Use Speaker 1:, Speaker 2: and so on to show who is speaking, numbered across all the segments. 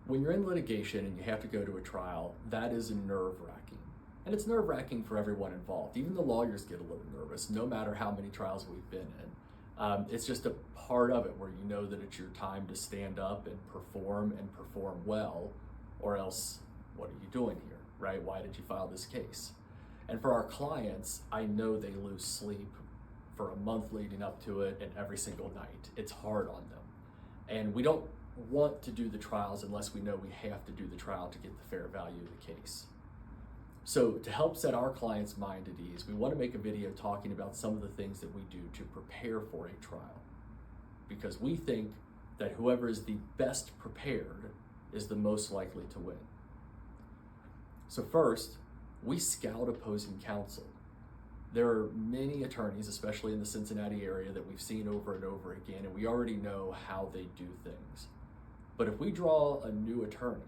Speaker 1: When you're in litigation and you have to go to a trial, that is nerve-wracking. And it's nerve-wracking for everyone involved. Even the lawyers get a little nervous, no matter how many trials we've been in. It's just a part of it where you know that it's your time to stand up and perform well, or else what are you doing here, right? Why did you file this case? And for our clients, I know they lose sleep for a month leading up to it and every single night. It's hard on them. And we don't want to do the trials unless we know we have to do the trial to get the fair value of the case. So to help set our client's mind at ease, we want to make a video talking about some of the things that we do to prepare for a trial, because we think that whoever is the best prepared is the most likely to win. So first, we scout opposing counsel. There are many attorneys, especially in the Cincinnati area, that we've seen over and over again, and we already know how they do things. But if we draw a new attorney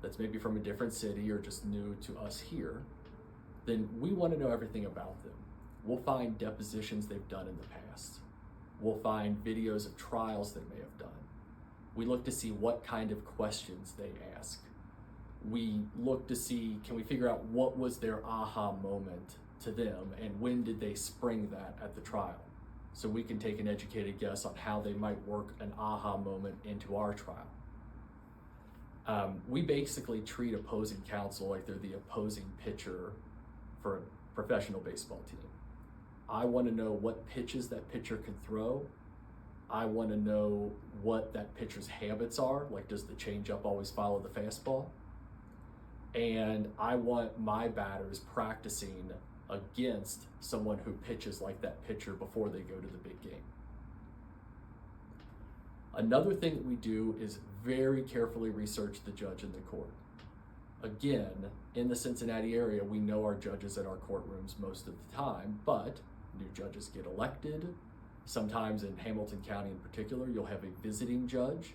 Speaker 1: that's maybe from a different city or just new to us here, then we want to know everything about them. We'll find depositions they've done in the past. We'll find videos of trials they may have done. We look to see what kind of questions they ask. We look to see, can we figure out what was their aha moment to them and when did they spring that at the trial? So we can take an educated guess on how they might work an aha moment into our trial. We basically treat opposing counsel like they're the opposing pitcher for a professional baseball team. I want to know what pitches that pitcher can throw. I want to know what that pitcher's habits are, like does the changeup always follow the fastball? And I want my batters practicing against someone who pitches like that pitcher before they go to the big game. Another thing that we do is very carefully research the judge in the court. Again, in the Cincinnati area, we know our judges at our courtrooms most of the time, but new judges get elected. Sometimes in Hamilton County in particular, you'll have a visiting judge,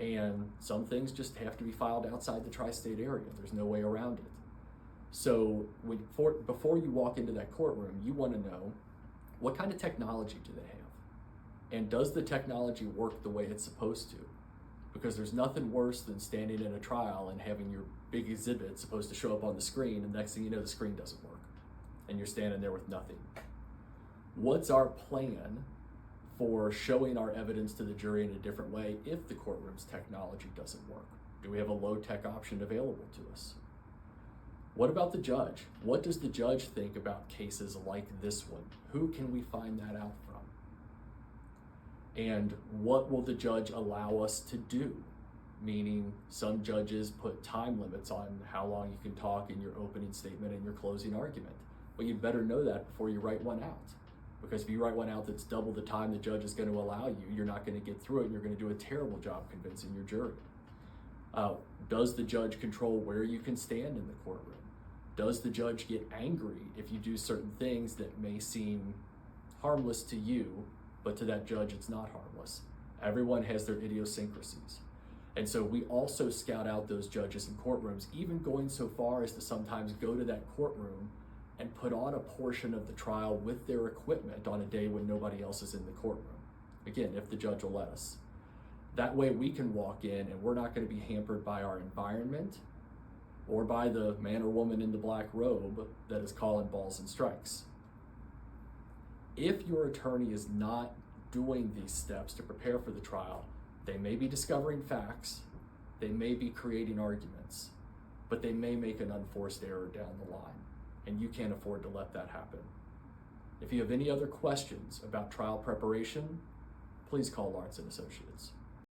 Speaker 1: and some things just have to be filed outside the tri-state area. There's no way around it. So before you walk into that courtroom, you want to know what kind of technology do they have? And does the technology work the way it's supposed to? Because there's nothing worse than standing in a trial and having your big exhibit supposed to show up on the screen, and next thing you know, the screen doesn't work, and you're standing there with nothing. What's our plan for showing our evidence to the jury in a different way if the courtroom's technology doesn't work? Do we have a low-tech option available to us? What about the judge? What does the judge think about cases like this one? Who can we find that out from? And what will the judge allow us to do? Meaning, some judges put time limits on how long you can talk in your opening statement and your closing argument. Well, you'd better know that before you write one out. Because if you write one out that's double the time the judge is going to allow you, you're not going to get through it and you're going to do a terrible job convincing your jury. Does the judge control where you can stand in the courtroom? Does the judge get angry if you do certain things that may seem harmless to you, but to that judge it's not harmless? Everyone has their idiosyncrasies. And so we also scout out those judges in courtrooms, even going so far as to sometimes go to that courtroom and put on a portion of the trial with their equipment on a day when nobody else is in the courtroom. Again, if the judge will let us. That way we can walk in and we're not going to be hampered by our environment or by the man or woman in the black robe that is calling balls and strikes. If your attorney is not doing these steps to prepare for the trial, they may be discovering facts, they may be creating arguments, but they may make an unforced error down the line, and you can't afford to let that happen. If you have any other questions about trial preparation, please call Lawrence & Associates.